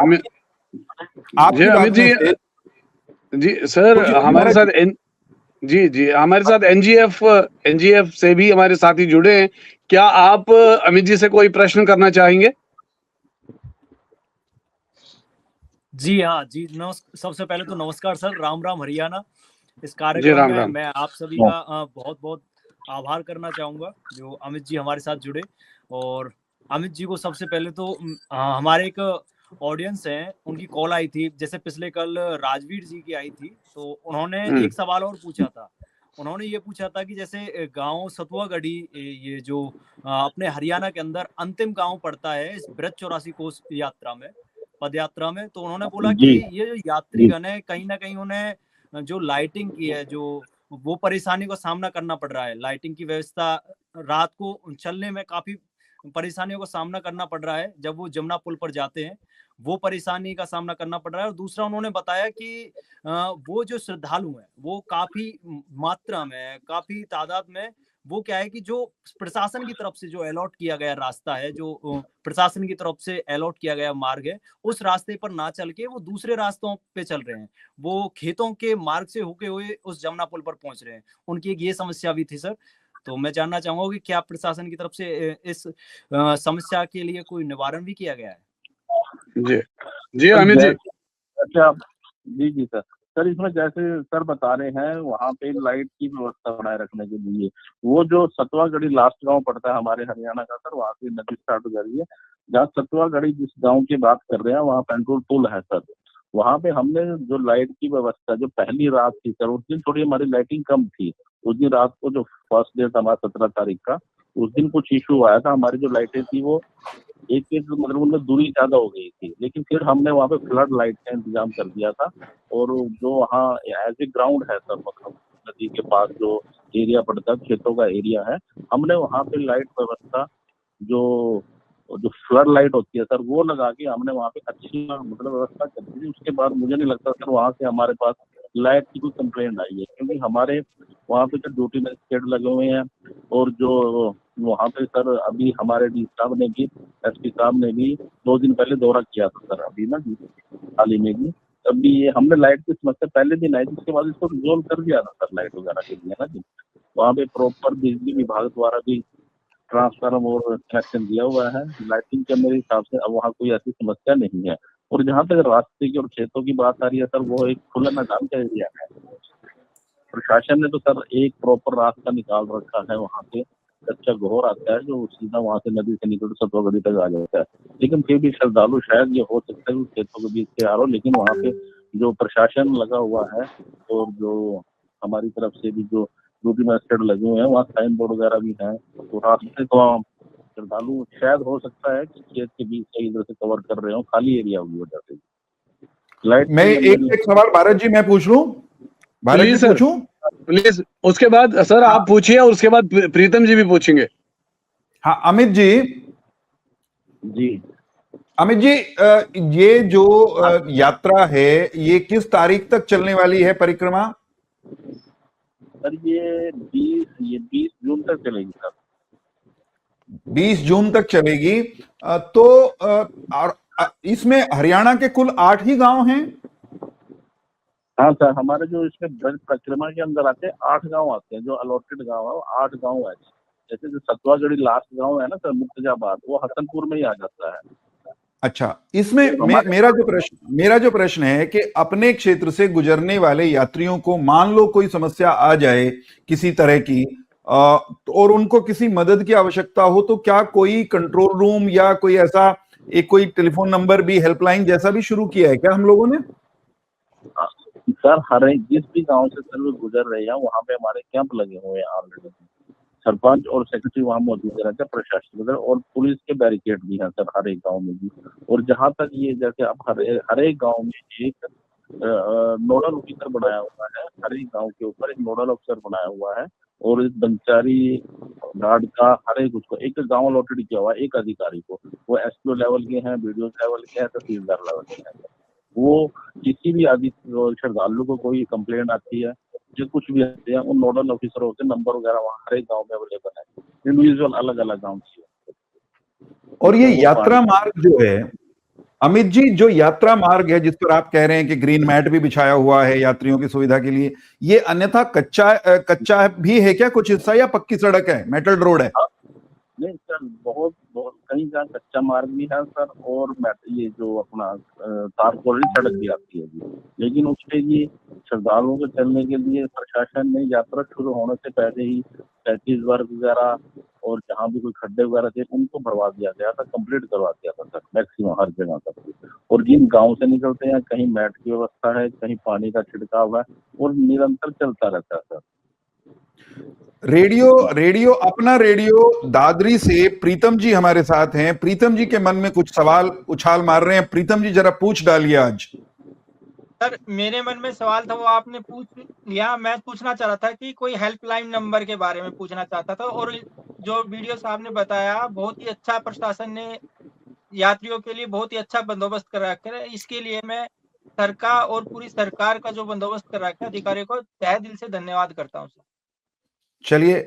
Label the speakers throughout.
Speaker 1: अमित
Speaker 2: आपकी
Speaker 1: जी,
Speaker 2: बात
Speaker 1: अमित जी,
Speaker 2: में से
Speaker 1: जी सर, हमारे साथ जी जी, हमारे साथ एनजीएफ से भी हमारे साथी जुड़े हैं। क्या आप अमित जी से कोई प्रश्न करना चाहेंगे?
Speaker 3: जी हाँ जी, सबसे पहले तो नमस्कार सर, राम राम हरियाणा। इस
Speaker 1: जी,
Speaker 3: कार्यक्रम
Speaker 1: राम
Speaker 3: में
Speaker 1: राम।
Speaker 3: मैं आप सभी का बहुत बहुत आभार करना चाहूँगा जो अमित जी हमारे साथ जुड़े। और अमित जी को सबसे पहले तो हमारे एक ऑडियंस हैं, उनकी कॉल आई थी, जैसे पिछले कल राजवीर जी की आई थी, तो उन्होंने एक सवाल और पूछा था। उन्होंने ये पूछा था कि जैसे गांव सतुआगढ़ी, ये जो अपने हरियाणा के अंदर अंतिम गांव पड़ता है इस ब्रज 84 कोस यात्रा में, पद यात्रा में, तो उन्होंने बोला कि ये जो यात्रीगण है कहीं ना कहीं उन्हें जो लाइटिंग की है, जो वो परेशानी का सामना करना पड़ रहा है। लाइटिंग की व्यवस्था, रात को चलने में काफी परेशानियों का सामना करना पड़ रहा है जब वो जमुना पुल पर जाते हैं, वो परेशानी का सामना करना पड़ रहा है। और दूसरा उन्होंने बताया कि वो जो श्रद्धालु हैं वो काफी मात्रा में, काफी तादाद में, वो क्या है कि जो प्रशासन की तरफ से जो अलॉट किया गया रास्ता है, जो प्रशासन की तरफ से अलॉट किया गया मार्ग है, उस रास्ते पर ना चल के वो दूसरे रास्तों पे चल रहे हैं। वो खेतों के मार्ग से होके हुए उस जमुना पुल पर पहुंच रहे हैं। उनकी एक ये समस्या भी थी सर। तो मैं जानना चाहूंगा कि क्या प्रशासन की तरफ से इस समस्या के लिए कोई निवारण भी किया गया है?
Speaker 1: जी जी, अमित जी।
Speaker 4: अच्छा, जी जी सर। सर इसमें जैसे सर बता रहे हैं वहाँ पे लाइट की व्यवस्था बनाए रखने के लिए, वो जो सतुआगढ़ी लास्ट गांव पड़ता है हमारे हरियाणा का सर, वहाँ से नदी स्टार्ट हो जा रही है। जहाँ सतुआगढ़ी जिस गांव की बात कर रहे हैं वहाँ पेट्रोल पुल है सर। वहाँ पे हमने जो लाइट की व्यवस्था, जो पहली रात थी सर, उस दिन थोड़ी हमारी लाइटिंग कम थी। उस दिन रात को जो फर्स्ट डे था हमारा 17 तारीख का, उस दिन कुछ इशू आया था, हमारी जो लाइटें थी वो एक मतलब उनमें दूरी ज्यादा हो गई थी। लेकिन फिर हमने वहाँ पे फ्लड लाइट का इंतजाम कर दिया था। और जो वहाँ एज ए ग्राउंड है सर, मतलब नदी के पास जो एरिया पड़ता है, खेतों का एरिया है, हमने वहाँ पे लाइट व्यवस्था, जो जो फ्लड लाइट होती है सर, वो लगा के हमने वहाँ पे अच्छी मतलब व्यवस्था कर दी थी। उसके बाद मुझे नहीं लगता सर वहाँ से हमारे पास लाइट की कोई कंप्लेंट आई है, क्योंकि हमारे वहाँ पे जो ड्यूटी में शेड लगे हुए हैं। और जो वहाँ पे सर अभी हमारे डी साहब ने भी, एसपी साहब ने भी 2 दिन पहले दौरा किया था सर, अभी ना हाल ही में भी। तब भी ये हमने लाइट की समस्या पहले दिन आई थी, उसके बाद इसको रिजोल्व कर दिया था सर लाइट वगैरह के लिए ना जी। वहाँ पे प्रॉपर बिजली विभाग द्वारा भी ट्रांसफार्मर और कनेक्शन दिया हुआ है। लाइटिंग के मेरे हिसाब से अब वहाँ कोई ऐसी समस्या नहीं है। और जहाँ तक रास्ते की और खेतों की बात आ रही है सर, वो एक खुला मैदान का एरिया है। प्रशासन ने तो सर एक प्रॉपर रास्ता निकाल रखा है, वहाँ से कच्चा घोर आता है जो सीधा वहाँ से नदी से निकल सतुआगढ़ी तक आ जाता है। लेकिन फिर भी श्रद्धालु शायद ये हो सकता है खेतों के बीच से आ रहा हो, लेकिन वहाँ पे जो प्रशासन लगा हुआ है और जो हमारी तरफ से भी जो ड्यूटी मजिस्ट्रेट लगे हुए हैं, वहाँ साइन बोर्ड वगैरह भी हैं। तो रास्ते तो श्रद्धालु शायद हो सकता है कि खेत के बीच से इधर से कवर कर रहे हो, खाली एरिया की वजह से। लाइट
Speaker 2: मैं एक सवाल भारत जी मैं पूछ लूं, भारत जी पूछूं?
Speaker 1: प्लीज, उसके बाद सर आप पूछिए और उसके बाद प्रीतम जी भी पूछेंगे।
Speaker 2: हाँ अमित जी।
Speaker 4: जी
Speaker 2: अमित जी, ये जो यात्रा है ये किस तारीख तक चलने वाली है परिक्रमा?
Speaker 4: सर ये 20 जून तक चलेगी सर।
Speaker 2: 20 जून तक चलेगी। तो इसमें हरियाणा के कुल 8 ही गांव हैं?
Speaker 4: हाँ सर, हमारे जो इसमें ब्रज परिक्रमा के अंदर आते हैं 8 गांव आते हैं, जो अलॉटेड गांव है वो 8 गांव है। जैसे जो सतुआगढ़ी लास्ट गांव है ना सर, मुर्तजाबाद, वो हसनपुर में ही आ जाता है।
Speaker 2: अच्छा, इसमें मेरा जो प्रश्न है कि अपने क्षेत्र से गुजरने वाले यात्रियों को मान लो कोई समस्या आ जाए किसी तरह की, और उनको किसी मदद की आवश्यकता हो, तो क्या कोई कंट्रोल रूम या कोई ऐसा एक कोई टेलीफोन नंबर भी, हेल्पलाइन जैसा भी शुरू किया है क्या हम लोगों ने?
Speaker 4: सर हर एक जिस भी गांव से सर गुजर रहे हैं वहाँ पे हमारे कैंप लगे हुए हैं ऑलरेडी। सरपंच और सेक्रेटरी वहाँ मौजूद रहते हैं, प्रशासन वगैरह और पुलिस के बैरिकेड भी हैं सर हर एक गांव में भी। और जहाँ तक ये जैसे अब हर एक गांव में एक नोडल ऑफिसर बनाया हुआ है, हर एक गांव के ऊपर एक नोडल ऑफिसर बनाया हुआ है। और इस कर्मचारी गार्ड का हर एक उसको एक गांव अलॉटेड किया हुआ है, एक अधिकारी को। वो एसपीओ लेवल के हैं, बीडीओ लेवल के हैं, तहसीलदार लेवल के हैं। वो किसी भी आदि श्रद्धालु को कोई कंप्लेंट आती है, जो कुछ भी आते हैं, उन नोडल ऑफिसरों के नंबर वगैरह वहाँ हर एक गाँव में अवेलेबल है, इंडिविजुअल अलग अलग गाँव की।
Speaker 2: और ये यात्रा मार्ग जो है, अमित जी, जो यात्रा मार्ग है जिस पर आप कह रहे हैं कि ग्रीन मैट भी बिछाया हुआ है यात्रियों की सुविधा के लिए, ये अन्यथा कच्चा भी है क्या कुछ हिस्सा, या पक्की सड़क है, मेटल रोड है?
Speaker 4: नहीं सर, बहुत बहुत कहीं जहाँ कच्चा मार्ग भी है सर, और ये जो अपना तारकोल सड़क भी आती है जी। लेकिन उसके लिए श्रद्धालुओं के चलने के लिए प्रशासन ने यात्रा शुरू होने से पहले ही 35 वर्ग वगैरह और जहाँ भी कोई खड्डे वगैरह थे उनको भरवा दिया गया था, कंप्लीट करवा दिया था सर, मैक्सिमम हर जगह तक। और जिन गाँव से निकलते हैं कहीं मैट की व्यवस्था है, कहीं पानी का छिड़काव है, और निरंतर चलता रहता है सर।
Speaker 2: रेडियो अपना रेडियो दादरी से प्रीतम जी हमारे साथ हैं। प्रीतम जी के मन में कुछ सवाल उछाल मार रहे हैं। प्रीतम जी जरा पूछ डालिए आज।
Speaker 5: सर मेरे मन में सवाल था वो आपने पूछ लिया। मैं पूछना चाह रहा था कि कोई हेल्पलाइन नंबर के बारे में पूछना चाहता था, और जो वीडियो साहब ने बताया बहुत ही अच्छा, प्रशासन ने यात्रियों के लिए बहुत ही अच्छा बंदोबस्त कर रखा है। इसके लिए मैं सरकार और पूरी सरकार का जो बंदोबस्त कर रखा है अधिकारियों को तहे दिल से धन्यवाद करता हूँ सर।
Speaker 2: चलिए,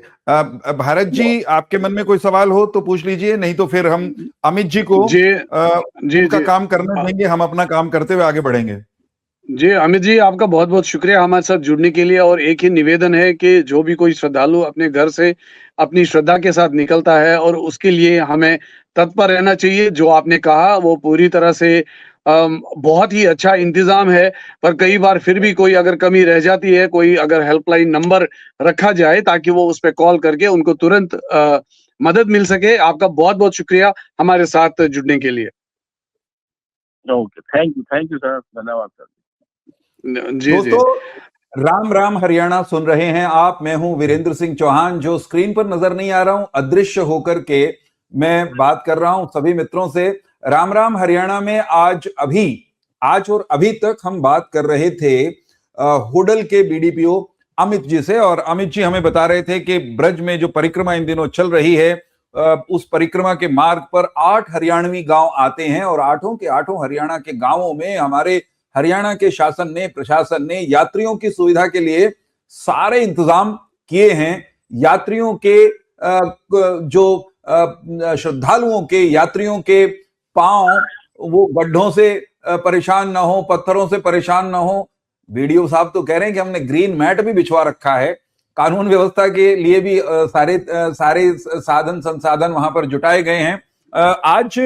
Speaker 2: भारत जी आपके मन में कोई सवाल हो तो पूछ लीजिए, नहीं तो फिर हम अमित जी को उनका काम करने देंगे, हम अपना काम करते हुए आगे बढ़ेंगे।
Speaker 1: जी अमित जी, आपका बहुत बहुत शुक्रिया हमारे साथ जुड़ने के लिए। और एक ही निवेदन है कि जो भी कोई श्रद्धालु अपने घर से अपनी श्रद्धा के साथ निकलता है, और उसके लिए हमें तत्पर रहना चाहिए। जो आपने कहा वो पूरी तरह से बहुत ही अच्छा इंतजाम है, पर कई बार फिर भी कोई अगर कमी रह जाती है, कोई अगर हेल्पलाइन नंबर रखा जाए ताकि वो उस पे कॉल करके उनको तुरंत मदद मिल सके। आपका बहुत बहुत शुक्रिया हमारे साथ जुड़ने के लिए।
Speaker 4: ओके, थैंक यू सर, धन्यवाद सर।
Speaker 1: जी
Speaker 2: दोस्तों, राम राम हरियाणा सुन रहे हैं आप। मैं हूं वीरेंद्र सिंह चौहान, जो स्क्रीन पर नजर नहीं आ रहा हूं, अदृश्य होकर के मैं बात कर रहा हूं सभी मित्रों से। राम राम हरियाणा में आज और अभी तक हम बात कर रहे थे होडल के बीडीपीओ अमित जी से, और अमित जी हमें बता रहे थे कि ब्रज में जो परिक्रमा इन दिनों चल रही है, उस परिक्रमा के मार्ग पर 8 हरियाणवी गांव आते हैं, और 8 के 8 हरियाणा के गांवों में हमारे हरियाणा के शासन ने, प्रशासन ने यात्रियों की सुविधा के लिए सारे इंतजाम किए हैं। यात्रियों के जो श्रद्धालुओं के, यात्रियों के पांव वो गड्ढों से परेशान ना हो, पत्थरों से परेशान ना हो। वीडियो साहब तो कह रहे हैं कि हमने ग्रीन मैट भी बिछवा रखा है। कानून व्यवस्था के लिए भी सारे साधन संसाधन वहां पर जुटाए गए हैं। आज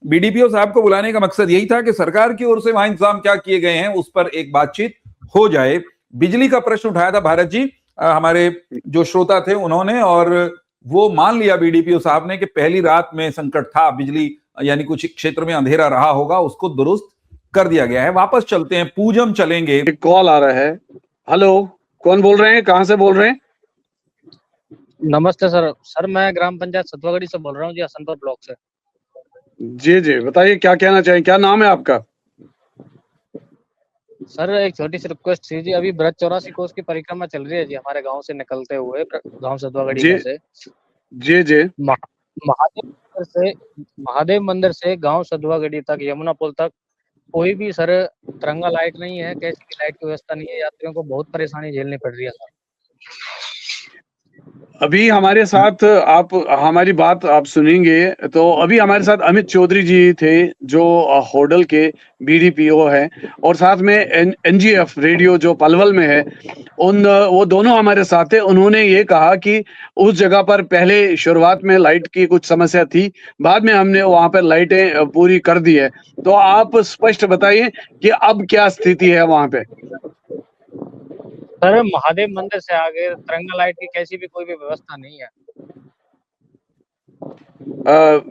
Speaker 2: बीडीपीओ साहब को बुलाने का मकसद यही था कि सरकार की ओर से वहां इंतजाम क्या किए गए हैं उस पर एक बातचीत हो जाए। बिजली का प्रश्न उठाया था भारत जी, हमारे जो श्रोता थे उन्होंने, और वो मान लिया बीडीपीओ साहब ने कि पहली रात में संकट था, बिजली यानी कुछ क्षेत्र में अंधेरा रहा होगा, उसको दुरुस्त कर दिया गया है। वापस चलते हैं, पूजम चलेंगे।
Speaker 1: एक कॉल आ रहा है। हेलो, कौन बोल रहे हैं, कहां से बोल रहे हैं?
Speaker 6: नमस्ते सर मैं ग्राम पंचायत सतवागढ़ी से बोल रहा हूँ जी, हसनपुर ब्लॉक से।
Speaker 1: जी बताइए, क्या कहना चाहें, क्या नाम है आपका?
Speaker 6: सर एक छोटी सी रिक्वेस्ट थी जी, अभी ब्रज 84 कोस की परिक्रमा चल रही है जी, हमारे गांव से निकलते हुए, गांव सतवागढ़ी में से।
Speaker 1: जी
Speaker 6: महादेव मंदिर से गांव सतवागढ़ी तक, यमुना पुल तक कोई भी सर तिरंगा लाइट नहीं है, कैसी भी लाइट की व्यवस्था नहीं है। यात्रियों को बहुत परेशानी झेलनी पड़ रही है सर।
Speaker 1: अभी हमारे साथ आप हमारी बात आप सुनेंगे तो अभी हमारे साथ अमित चौधरी जी थे, जो होडल के बीडीपीओ हैं, और साथ में एनजीएफ रेडियो जो पलवल में है, वो दोनों हमारे साथ थे। उन्होंने ये कहा कि उस जगह पर पहले शुरुआत में लाइट की कुछ समस्या थी, बाद में हमने वहां पर लाइटें पूरी कर दी है। तो आप स्पष्ट बताइए कि अब क्या स्थिति है वहां पे।
Speaker 6: सर महादेव मंदिर से आगे तिरंगा लाइट की कैसी भी कोई भी व्यवस्था नहीं है।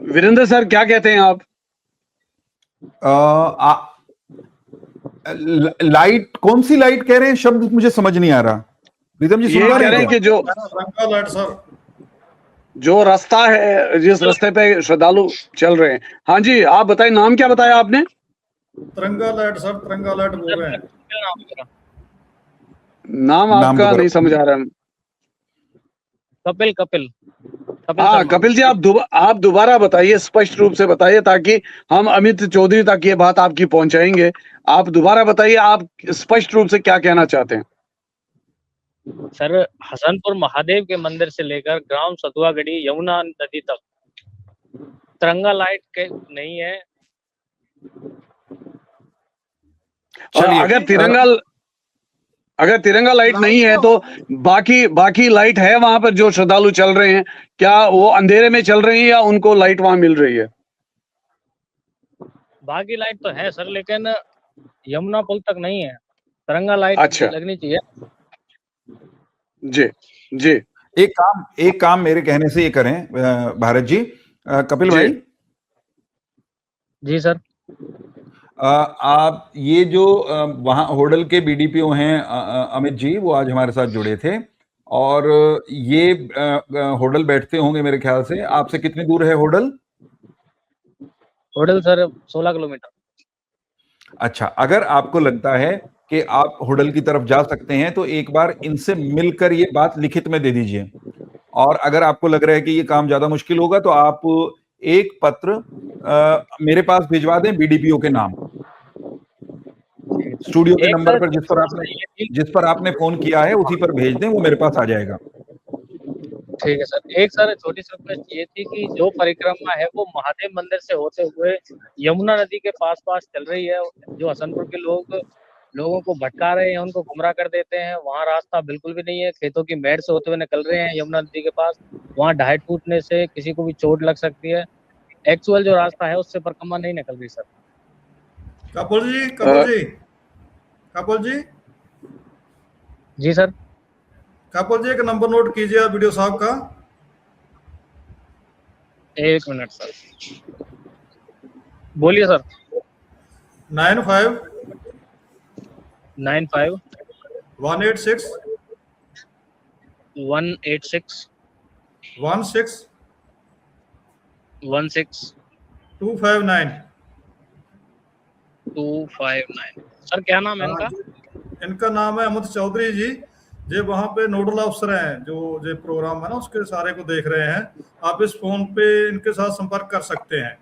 Speaker 1: वीरेंद्र सर क्या कहते हैं आप?
Speaker 2: लाइट, कौन सी लाइट कह रहे हैं? शब्द मुझे समझ नहीं आ रहा। प्रीतम जी
Speaker 1: ये कह रहे हैं कि जो
Speaker 7: लाइट सर,
Speaker 1: जो रास्ता है, जिस रास्ते पे श्रद्धालु चल रहे हैं। हाँ जी, आप बताइए, नाम क्या बताया आपने?
Speaker 7: तिरंगा लाइट सर, तिरंगा लाइट बोल रहे हैं।
Speaker 1: नाम आपका नहीं समझ आ रहा है।
Speaker 6: कपिल
Speaker 1: हाँ कपिल जी, आप दोबारा बताइए, स्पष्ट रूप से बताइए, ताकि हम अमित चौधरी तक ये बात आपकी पहुंचाएंगे। आप दोबारा बताइए, आप स्पष्ट रूप से क्या कहना चाहते हैं?
Speaker 6: सर हसनपुर महादेव के मंदिर से लेकर ग्राम सतवागढ़ी यमुना नदी तक तिरंगा लाइट के नहीं है।
Speaker 2: चलिए,
Speaker 1: अगर तिरंगा लाइट नहीं है तो बाकी लाइट है वहां पर जो श्रद्धालु चल रहे हैं, क्या वो अंधेरे में चल रही है या उनको लाइट वहां मिल रही है?
Speaker 6: बाकी लाइट तो है सर, लेकिन यमुना पुल तक नहीं है। तिरंगा लाइट
Speaker 1: अच्छा।
Speaker 6: लगनी चाहिए।
Speaker 1: जी जी।
Speaker 2: एक काम मेरे कहने से ये करें भारत जी, कपिल
Speaker 1: जी।
Speaker 2: भाई
Speaker 6: जी सर।
Speaker 2: आप ये जो वहां होडल के बीडीपीओ हैं अमित जी, वो आज हमारे साथ जुड़े थे और ये होडल बैठते होंगे मेरे ख्याल से। आपसे कितनी दूर है होडल?
Speaker 6: Hodal sir 16 kilometre.
Speaker 2: अच्छा, अगर आपको लगता है कि आप होडल की तरफ जा सकते हैं तो एक बार इनसे मिलकर ये बात लिखित में दे दीजिए, और अगर आपको लग रहा है कि ये काम ज्यादा मुश्किल होगा तो आप एक पत्र मेरे पास भिजवा दें बीडीपीओ के नाम, स्टूडियो के नंबर पर जिस पर आपने फोन किया है उसी पर भेज दें, वो मेरे पास आ जाएगा।
Speaker 6: ठीक है सर। एक सर छोटी सी रिक्वेस्ट ये थी कि जो परिक्रमा है वो महादेव मंदिर से होते हुए यमुना नदी के पास चल रही है। जो हसनपुर के लोगों को भटका रहे हैं, उनको गुमराह कर देते हैं। वहाँ रास्ता बिल्कुल भी नहीं है, खेतों की मेड़ से होते हुए निकल रहे हैं यमुना नदी के पास। वहाँ ढाई टूटने से किसी को भी चोट लग सकती है। एक्चुअल जो रास्ता है उससे परिक्रमा नहीं निकल रही सर।
Speaker 7: कपूर जी
Speaker 6: जी सर।
Speaker 7: कपूर जी, एक नंबर नोट कीजिए वीडियो साहब का।
Speaker 6: एक मिनट सर, बोलिए सर।
Speaker 7: 95
Speaker 6: 186 16
Speaker 7: 259।
Speaker 6: सर क्या नाम है इनका?
Speaker 7: इनका नाम है अमित चौधरी जी। जो वहाँ पे नोडल अफसर हैं, जो प्रोग्राम है ना उसके सारे को देख रहे हैं। आप इस फोन पे इनके साथ संपर्क कर सकते हैं।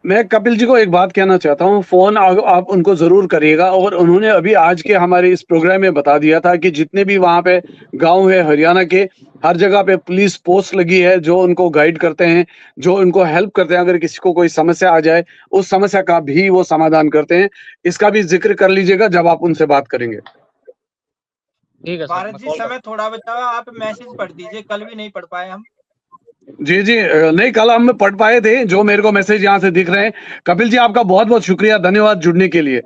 Speaker 1: मैं कपिल जी को एक बात कहना चाहता हूँ। फोन आप उनको जरूर करिएगा, और उन्होंने अभी आज के हमारे इस प्रोग्राम में बता दिया था कि जितने भी वहां पे गांव है हरियाणा के, हर जगह पे पुलिस पोस्ट लगी है जो उनको गाइड करते हैं, जो उनको हेल्प करते हैं। अगर किसी को कोई समस्या आ जाए उस समस्या का भी वो समाधान करते हैं। इसका भी जिक्र कर लीजिएगा जब आप उनसे बात करेंगे।
Speaker 6: ठीक है सर।
Speaker 5: भारत जी, समय थोड़ा बचा, आप मैसेज पढ़ दीजिए, कल भी नहीं पढ़ पाए हम।
Speaker 1: जी जी, नहीं कल हम पढ़ पाए थे जो मेरे को मैसेज यहाँ से दिख रहे हैं। कपिल जी आपका बहुत बहुत शुक्रिया, धन्यवाद जुड़ने के लिए।